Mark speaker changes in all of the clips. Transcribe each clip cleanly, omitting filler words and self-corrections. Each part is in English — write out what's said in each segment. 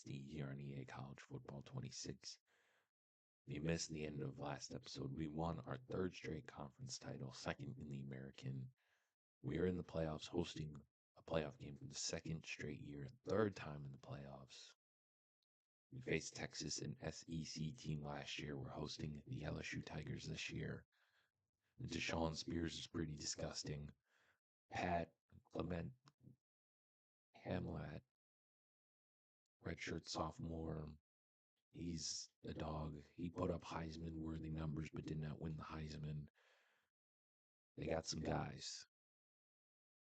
Speaker 1: Dynasty here on EA College Football 26. If you missed the end of last episode, we won our third straight conference title, second in the American. We are in the playoffs, hosting a playoff game for the second straight year, third time in the playoffs. We faced Texas, an SEC team last year. We're hosting the LSU Tigers this year. Deshaun Spears is pretty disgusting. Pat Clement Hamlat, redshirt sophomore. He's a dog. He put up Heisman-worthy numbers, but did not win the Heisman. They got some guys.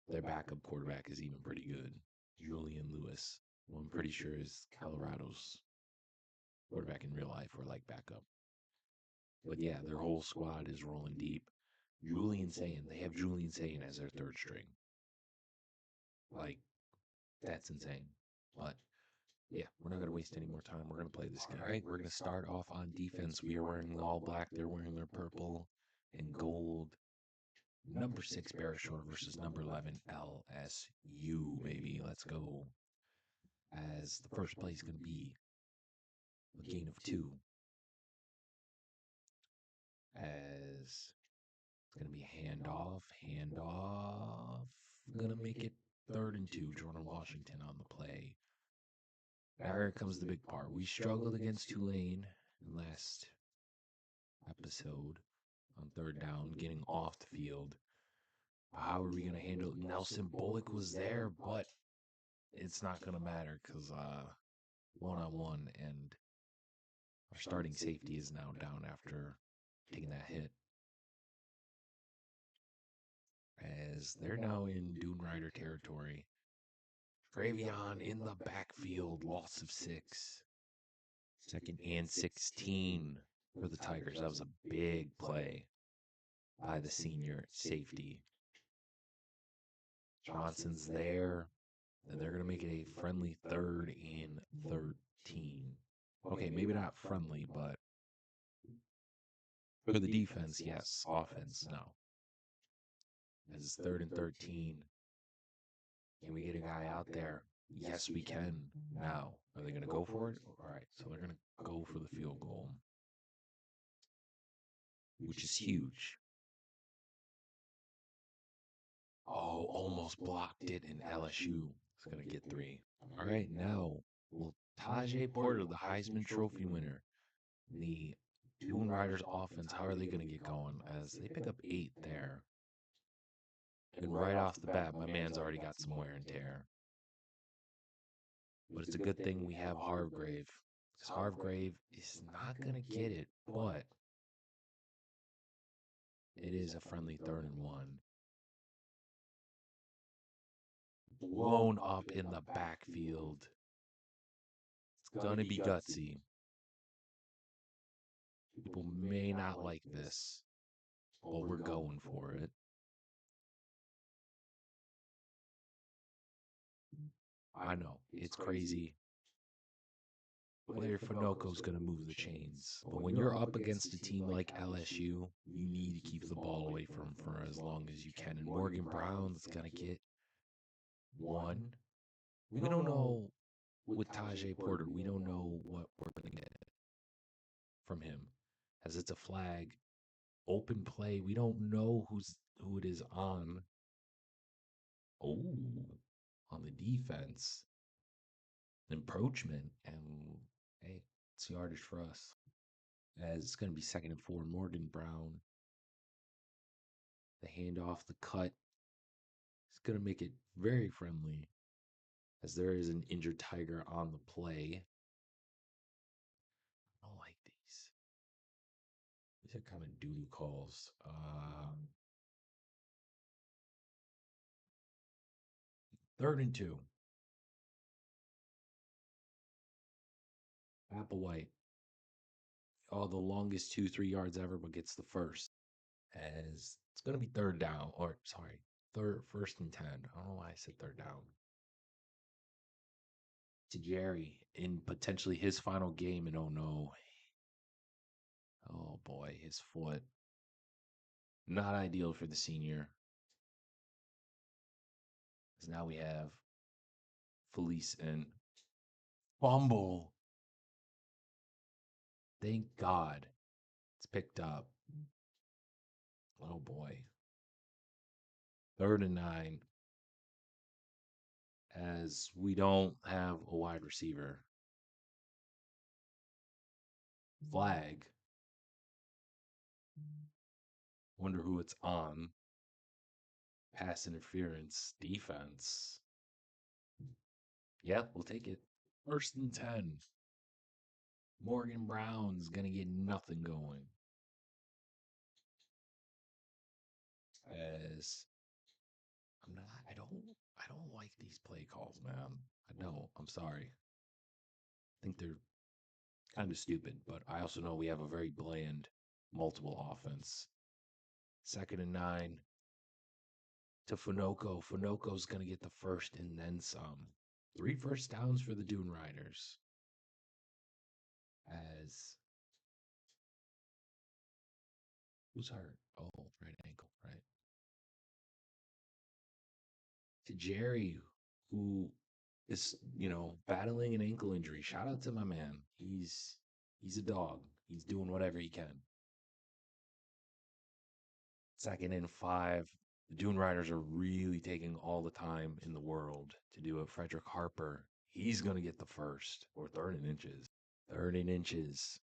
Speaker 1: Their backup quarterback is even pretty good. Julian Lewis, who I'm pretty sure is Colorado's quarterback in real life or like backup. But yeah, their whole squad is rolling deep. They have Julian Sayin as their third string. Like, that's insane. But yeah, we're not going to waste any more time. We're going to play this game. All right, we're going to start off on defense. We are wearing all black. They're wearing their purple and gold. Number 6, Bereshore versus number 11, LSU, baby. Let's go. As the first play is going to be a gain of 2. As it's going to be handoff. Going to make it 3rd and 2. Jordan Washington on the play. Now here comes the big part. We struggled against Tulane last episode on 3rd down, getting off the field. How are we going to handle it? Nelson Bullock was there, but it's not going to matter because one-on-one, and our starting safety is now down after taking that hit. As they're now in Dune Rider territory. Travion in the backfield, loss of 6. 2nd and 16 for the Tigers. That was a big play by the senior safety. Johnson's there, and they're going to make it a friendly 3rd and 13. Okay, maybe not friendly, but for the defense, yes. Offense, no. As 3rd and 13. Can we get a guy out there? Yes, we can. Now, are they going to go for it? All right, so they're going to go for the field goal, which is huge. Oh, almost blocked it, and LSU is going to get 3. All right, now, will Tajay Porter, the Heisman Trophy winner, the Dune Riders offense, how are they going to get going? As they pick up 8 there. And right off the bat, my man's already got some wear and tear. But it's a good thing we have Hargrave. Because Hargrave is not going to get it, but it is a friendly 3rd and 1. Blown up in the backfield. It's going to be gutsy. People may not like this, but we're going for it. I know, it's crazy. Player Finoko's going to move the chains. But when you're up against a team like LSU, you need to keep the ball away from them for as long as you can. And Morgan Brown's going to get 1. We don't know with Tajay Porter. We don't know what we're going to get from him. As it's a flag. Open play. We don't know who it is on. Oh, on the defense. Encroachment. And hey, it's yardage for us. As it's going to be 2nd and 4. Morgan Brown. The handoff, the cut. It's going to make it very friendly. As there is an injured Tiger on the play. I don't like these. These are kind of doo-doo calls. 3rd and 2. Applewhite. Oh, the longest 2-3 yards ever, but gets the first. As it's going to be 3rd down. Or, sorry, 1st and 10. I don't know why I said 3rd down. To Jerry in potentially his final game, and oh no. Oh boy, his foot. Not ideal for the senior. Because now we have Felice and Fumble. Thank God it's picked up. Oh boy. 3rd and 9. As we don't have a wide receiver. Flag. Wonder who it's on. Pass interference. Defense. Yep, we'll take it. 1st and 10. Morgan Brown's gonna get nothing going. As I don't like these play calls, man. I don't. I'm sorry. I think they're kind of stupid, but I also know we have a very bland multiple offense. 2nd and 9 to Finoco. Finoco's gonna get the first and then some. 3 first downs for the Dune Riders. As who's hurt? Oh, right ankle, right? To Jerry, who is, battling an ankle injury. Shout out to my man. He's a dog. He's doing whatever he can. 2nd and 5. The Dune Riders are really taking all the time in the world to do it. Frederick Harper, he's going to get the first, or 3rd and inches. 3rd and inches.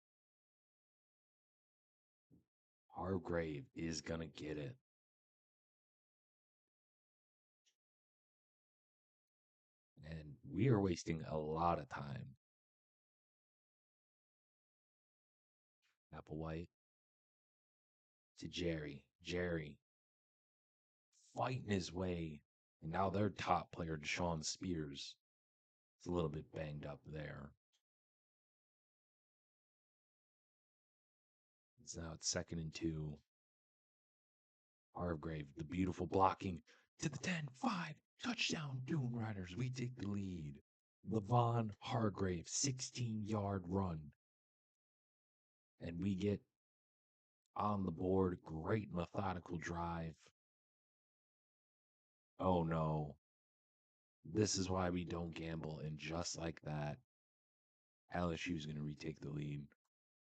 Speaker 1: Hargrave is going to get it. And we are wasting a lot of time. Applewhite to Jerry. Jerry fighting his way. And now their top player, Deshaun Spears, is a little bit banged up there. It's 2nd and 2. Hargrave, the beautiful blocking to the 10, 5, touchdown, Dune Riders. We take the lead. Levon Hargrave, 16-yard run. And we get on the board. Great methodical drive. Oh no. This is why we don't gamble. And just like that, LSU is going to retake the lead.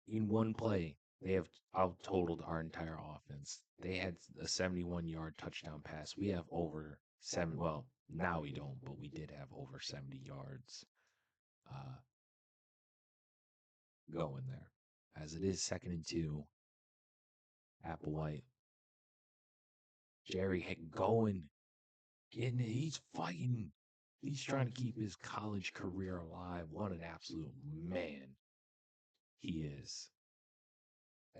Speaker 1: In one play, they have out-totaled our entire offense. They had a 71-yard touchdown pass. We have over 7. Well, now we don't, but we did have over 70 yards going there. As it is 2nd and 2. Applewhite. Jerry going. Getting it. He's fighting. He's trying to keep his college career alive. What an absolute man he is.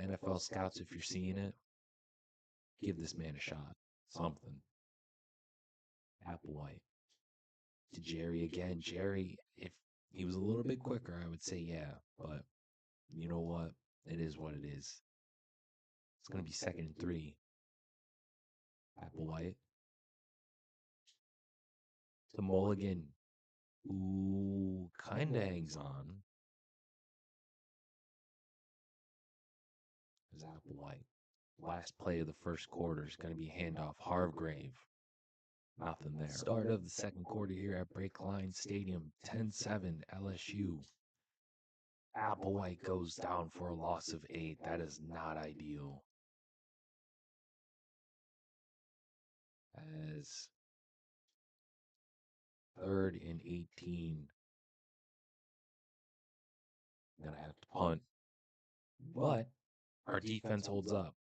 Speaker 1: NFL scouts, if you're seeing it, give this man a shot. Something. Applewhite. To Jerry again. Jerry, if he was a little bit quicker, I would say yeah. But you know what? It is what it is. It's going to be 2nd and 3. Applewhite. To Mulligan, who kind of hangs on. There's Applewhite. Last play of the first quarter is going to be handoff. Hargrave. Nothing there. Start of the 2nd quarter here at Breakline Stadium. 10-7 LSU. Applewhite goes down for a loss of 8. That is not ideal. As 3rd and 18. Gonna have to punt. But our defense holds up.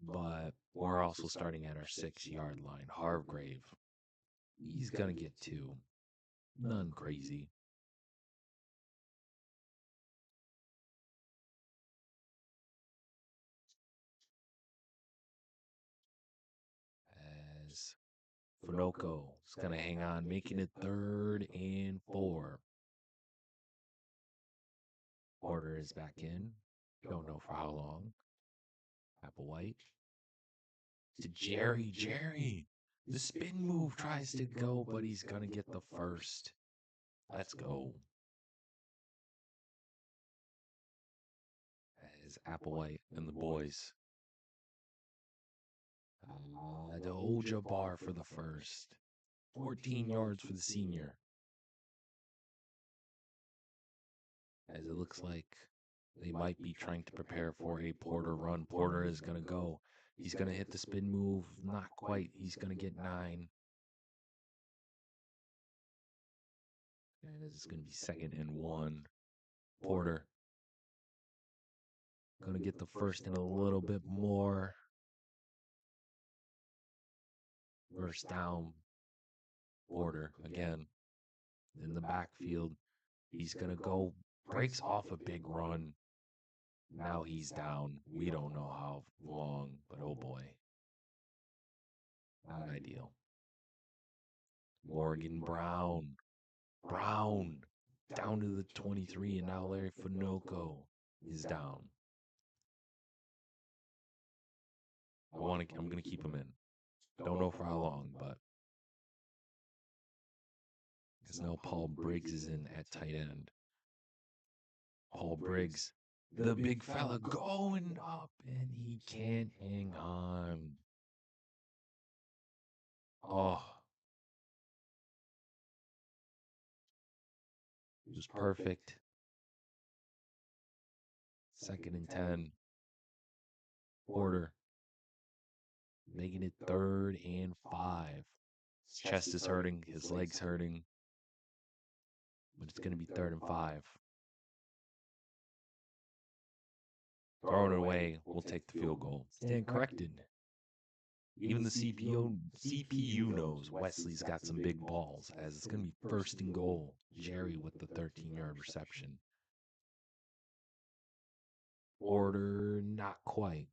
Speaker 1: But we're also starting at our 6-yard line. Hargrave. He's gonna get 2. None crazy. As Finoco is going to hang on, making it 3rd and 4. Porter is back in. Don't know for how long. Applewhite. To Jerry. Jerry. The spin move tries to go, but he's going to get the first. Let's go. As Applewhite and the boys. The Ojabar for the first. 14 yards for the senior. as it looks like they might be trying to prepare for a Porter run. Porter is going to go. He's going to hit the spin move. Not quite. He's going to get 9. And this is going to be 2nd and 1. Porter going to get the first and a little bit more. First down. Porter again in the backfield. He's going to go. Breaks off a big run. Now he's down. We don't know how long, but oh boy. Not ideal. Morgan Brown. Down to the 23, and now Larry Finoco is down. I'm gonna keep him in. Don't know for how long, but because now Paul Briggs is in at tight end. Paul Briggs, the big fella going up, and he can't hang on. Oh. It was perfect. 2nd and 10. Porter making it 3rd and 5. His chest is hurting. His leg's hurting. But it's going to be 3rd and 5. Throw it away. We'll take the field goal. Stand corrected. Even the CPU knows Wesley's got some big balls, as it's going to be 1st and goal. Jerry with the 13-yard reception. Porter, not quite.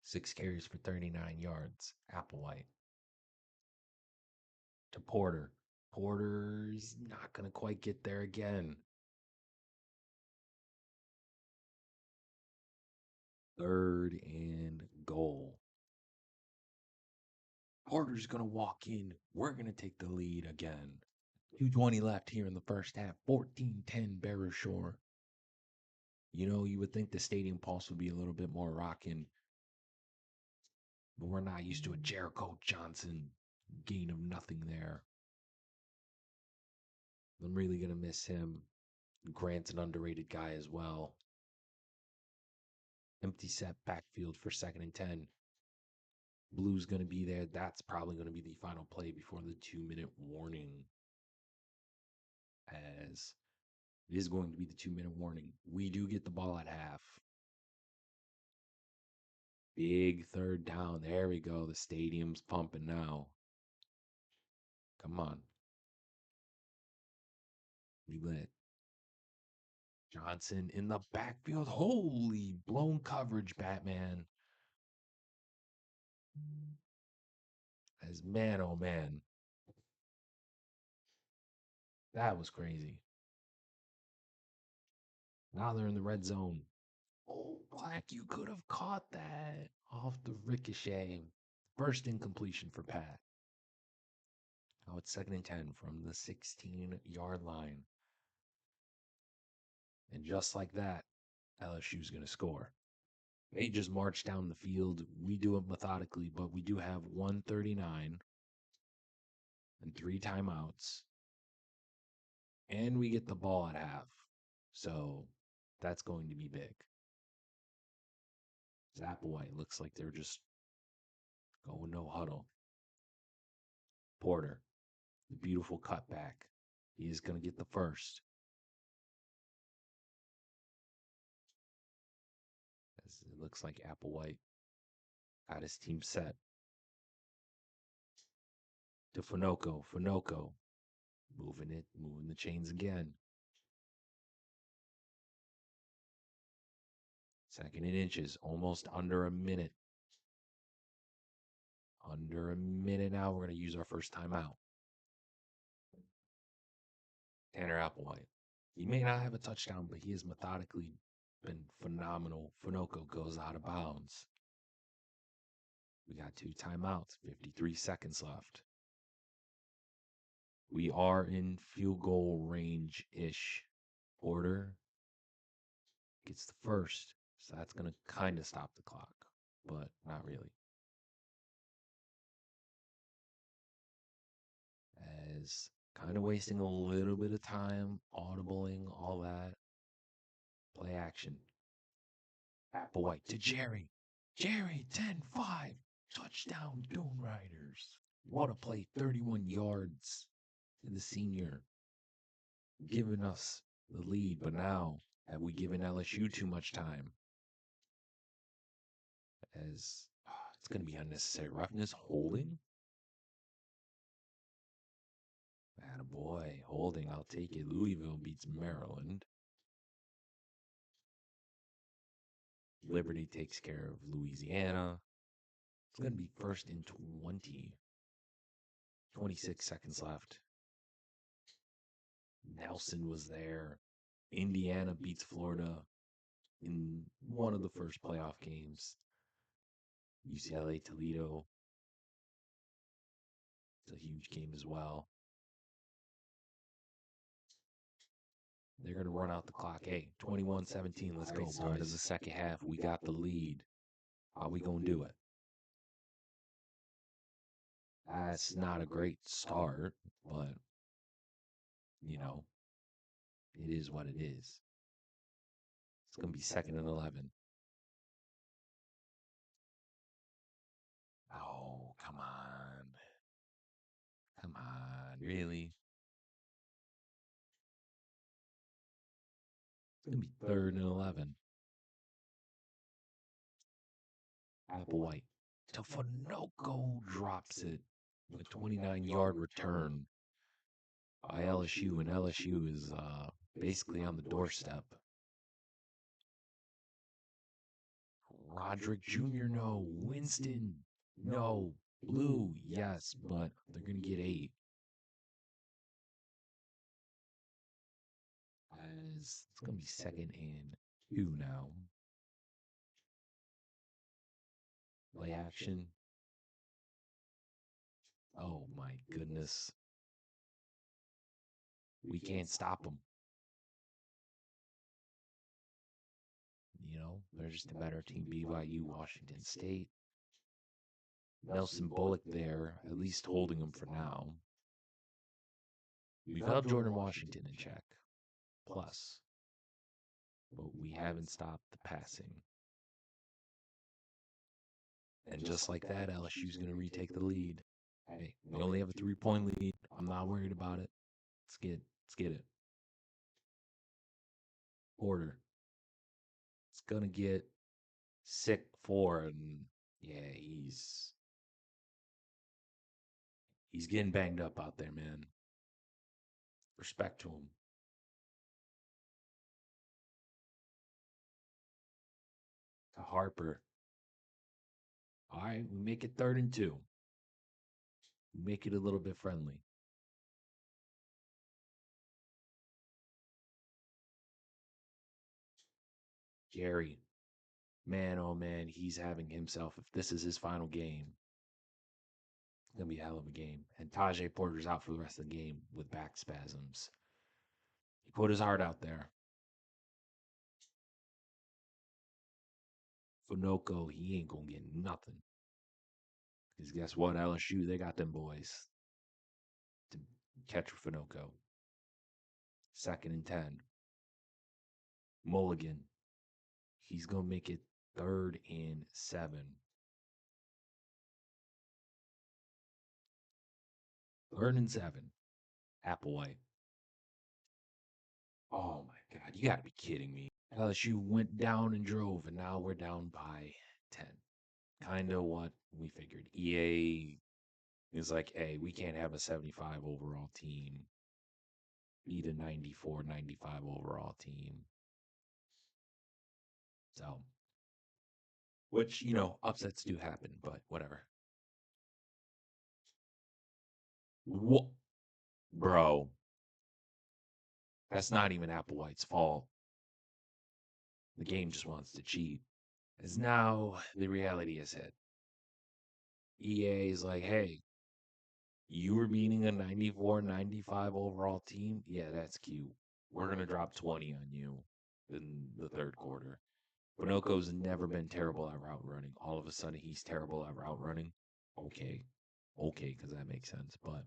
Speaker 1: 6 carries for 39 yards. Applewhite to Porter. Porter's not going to quite get there again. 3rd and goal. Porter's going to walk in. We're going to take the lead again. 2:20 left here in the first half. 14-10 Bear Shore. You know, you would think the stadium pulse would be a little bit more rocking, but we're not used to a Jericho Johnson gain of nothing there. I'm really going to miss him. Grant's an underrated guy as well. Empty set backfield for 2nd and 10. Blue's going to be there. That's probably going to be the final play before the 2-minute warning. As it is going to be the 2-minute warning. We do get the ball at half. Big 3rd down. There we go. The stadium's pumping now. Come on. We lit. Johnson in the backfield. Holy blown coverage, Batman. As man, oh man. That was crazy. Now they're in the red zone. Oh, Black, you could have caught that off the ricochet. First incompletion for Pat. Now it's 2nd and 10 from the 16-yard line. And just like that, LSU's going to score. They just march down the field. We do it methodically, but we do have 139 and 3 timeouts. And we get the ball at half. So that's going to be big. Applewhite looks like they're just going no huddle. Porter, the beautiful cutback. He is going to get the first. As it looks like Applewhite got his team set. To Finoco. Moving the chains again. 2nd and inches, almost under a minute. Under a minute now, we're going to use our first timeout. Tanner Applewhite. He may not have a touchdown, but he has methodically been phenomenal. Finoco goes out of bounds. We got 2 timeouts, 53 seconds left. We are in field goal range-ish. Porter gets the first, so that's going to kind of stop the clock, but not really. As Kind of wasting a little bit of time, audibling, all that. Play action. Applewhite to Jerry. Jerry, 10-5. Touchdown, Dune Riders. What a play, 31 yards to the senior. Giving us the lead, but now have we given LSU too much time? As it's going to be unnecessary roughness. Holding? Attaboy, holding, I'll take it. Louisville beats Maryland. Liberty takes care of Louisiana. It's going to be first and 20. 26 seconds left. Nelson was there. Indiana beats Florida in one of the first playoff games. UCLA, Toledo. It's a huge game as well. They're going to run out the clock. Hey, 21-17. Let's go. Start of the second half. We got the lead. How we going to do it? That's not a great start, but, you know, it is what it is. It's going to be 2nd and 11. Oh, come on. Come on. Really? It's going to be 3rd and 11. Applewhite to Finoco drops it. A 29-yard return by LSU, and LSU is basically on the doorstep. Roderick Jr., no. Winston, no. Blue, yes, but they're going to get 8. As it's going to be 2nd and 2 now. Play action. Oh, my goodness. We can't stop them. You know, they're just a better team. BYU, Washington State. Nelson Bullock there, at least holding them for now. We've held Jordan Washington in check. Plus. But we haven't stopped the passing. And just like that, LSU's going to retake the lead. Hey, we only have a 3-point lead. I'm not worried about it. Let's get it. Porter. It's going to get sick for, and yeah, he's getting banged up out there, man. Respect to him. To Harper. All right, we make it 3rd and 2. We make it a little bit friendly. Jerry. Man, oh man, he's having himself, if this is his final game, it's going to be a hell of a game. And Tajay Porter's out for the rest of the game with back spasms. He put his heart out there. Finoco, he ain't going to get nothing. Because guess what? LSU, they got them boys to catch Finoco. 2nd and 10. Mulligan. He's going to make it 3rd and 7. 3rd and 7. Applewhite. Oh my God, you got to be kidding me. LSU went down and drove, and now we're down by 10. Kind of what we figured. EA is like, hey, we can't have a 75 overall team beat a 94, 95 overall team. So, which, you know, upsets do happen, but whatever. What? Bro. That's not even Applewhite's fault. The game just wants to cheat. As now the reality is hit. EA is like, hey, you were beating a 94, 95 overall team? Yeah, that's cute. We're going to drop 20 on you in the 3rd quarter. Bonoco's never been terrible at route running. All of a sudden, he's terrible at route running. Okay, because that makes sense. But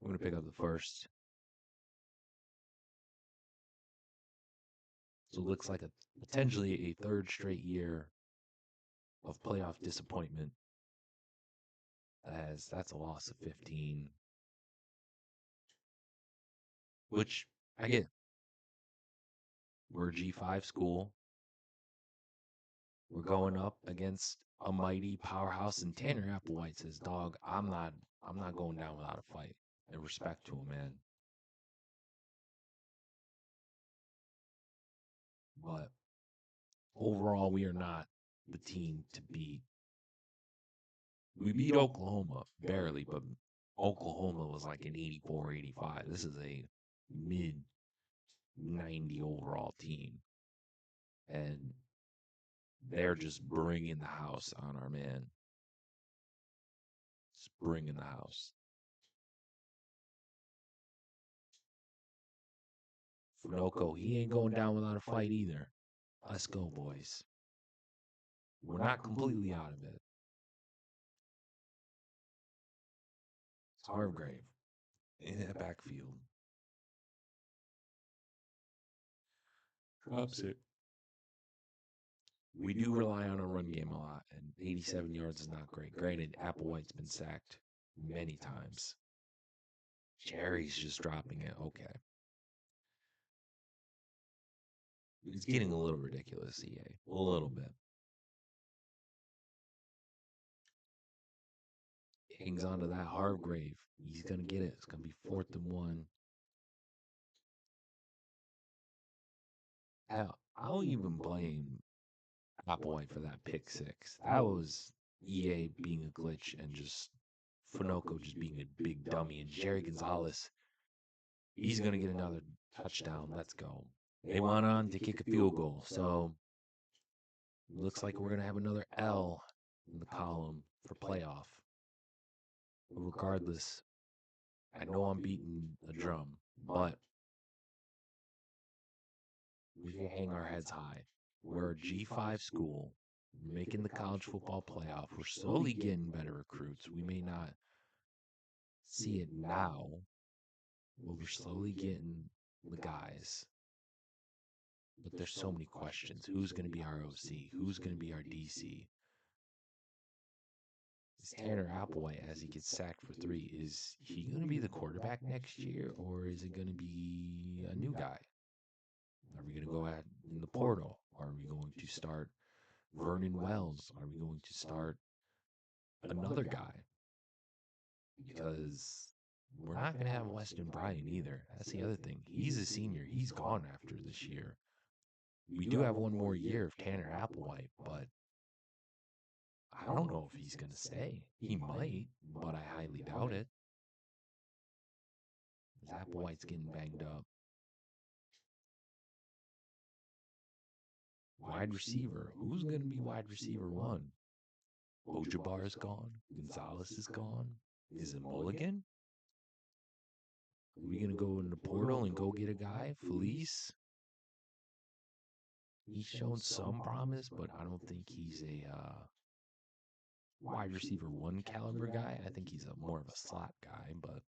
Speaker 1: I'm going to pick up the first. So it looks like potentially a third straight year of playoff disappointment. As that's a loss of 15. Which I get. We're a G5 school. We're going up against a mighty powerhouse, and Tanner Applewhite says, "Dog, I'm not going down without a fight." And respect to him, man. But overall, we are not the team to beat. We beat Oklahoma barely, but Oklahoma was like an 84, 85. This is a mid 90 overall team. And they're just bringing the house on our man. Just bringing the house. Funoko, he ain't going down without a fight either. Let's go, boys. We're not completely out of it. It's Hargrave in that backfield. Drops it. We do rely on a run game a lot, and 87 yards is not great. Granted, Applewhite's been sacked many times. Jerry's just dropping it. Okay. It's getting a little ridiculous, EA. A little bit. Hangs on to that Hargrave. He's going to get it. It's going to be 4th and 1. Hell, I'll even blame Applewhite for that pick 6. That was EA being a glitch and just Funoko just being a big dummy. And Jerry Gonzalez, he's going to get another touchdown. Let's go. They went on to kick a field goal. So looks like we're going to have another L in the column for playoff. Regardless, I know I'm beating a drum, but we can hang our heads high. We're a G5 school. We're making the college football playoff. We're slowly getting better recruits. We may not see it now, but we're slowly getting the guys. But there's so many questions. Who's going to be our OC? Who's going to be our DC? Is Tanner Applewhite, as he gets sacked for 3, is he going to be the quarterback next year, or is it going to be a new guy? Are we going to go in the portal? Are we going to start Vernon Wells? Are we going to start another guy? Because we're not going to have Weston Bryan either. That's the other thing. He's a senior. He's gone after this year. We do have one more year of Tanner Applewhite, but I don't know if he's going to stay. He might, but I highly doubt it. Applewhite's getting banged up. Wide receiver. Who's going to be wide receiver 1? Ojabar is gone. Gonzalez is gone. Is it Mulligan? Are we going to go in the portal and go get a guy? Felice? He's shown some promise, but I don't think he's a wide receiver 1 caliber guy. I think he's more of a slot guy, but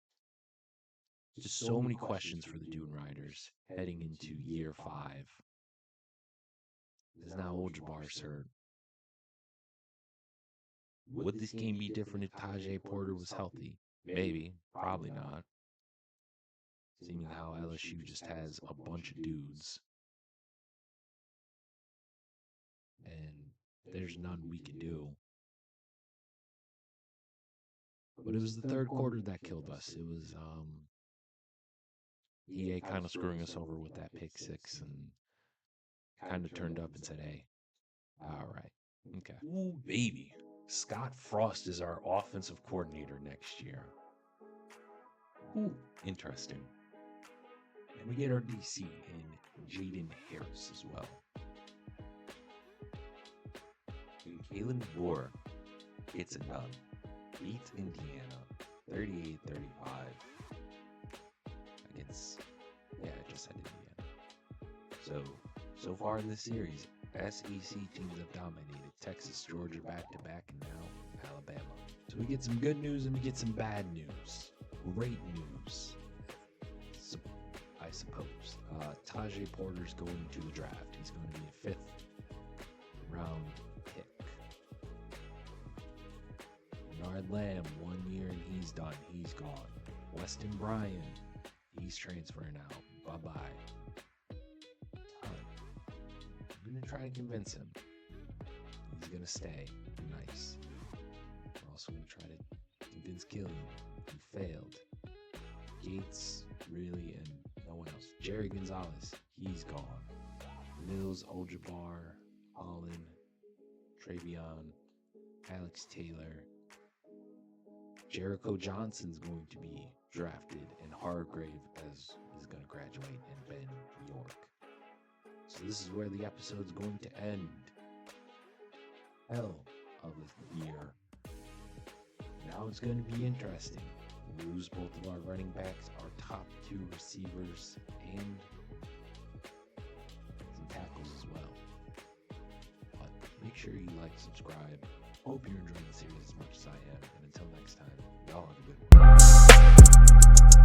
Speaker 1: just so many questions for the Dune Riders heading into year 5. Because now Ojabar's hurt. Would this game be different if Tajay Porter was healthy? Maybe. Probably not. Seeing how LSU just has a bunch of dudes. And there's none we can do. But it was the third quarter that killed us. It was EA kind of screwing us over with that pick 6 and kind of turned up and said, hey, all right, okay. Ooh, baby. Scott Frost is our offensive coordinator next year. Ooh, interesting. And we get our DC in Jaden Harris as well. And Kalen Moore gets it done. Beats Indiana 38-35 against, I just said Indiana. So far in this series, SEC teams have dominated. Texas, Georgia back-to-back, and now Alabama. So we get some good news and we get some bad news. great news, I suppose. Tajay Porter's going to the draft. He's going to be a 5th round pick. Bernard Lamb, 1 year and he's done. He's gone. Weston Bryan, he's transferring out. Bye-bye. I'm going to try to convince him. He's going to stay. Nice. We're also going to try to convince Gilliam. He failed. Gates, really, and no one else. Jerry Gonzalez, he's gone. Mills, Ojabar, Holland, Travion, Alex Taylor. Jericho Johnson's going to be drafted, and Hargrave is going to graduate in Ben York. So this is where the episode's going to end. Hell of a year. Now it's going to be interesting. We lose both of our running backs, our top 2 receivers, and some tackles as well. But make sure you like, subscribe. Hope you're enjoying the series as much as I am. And until next time, y'all have a good one.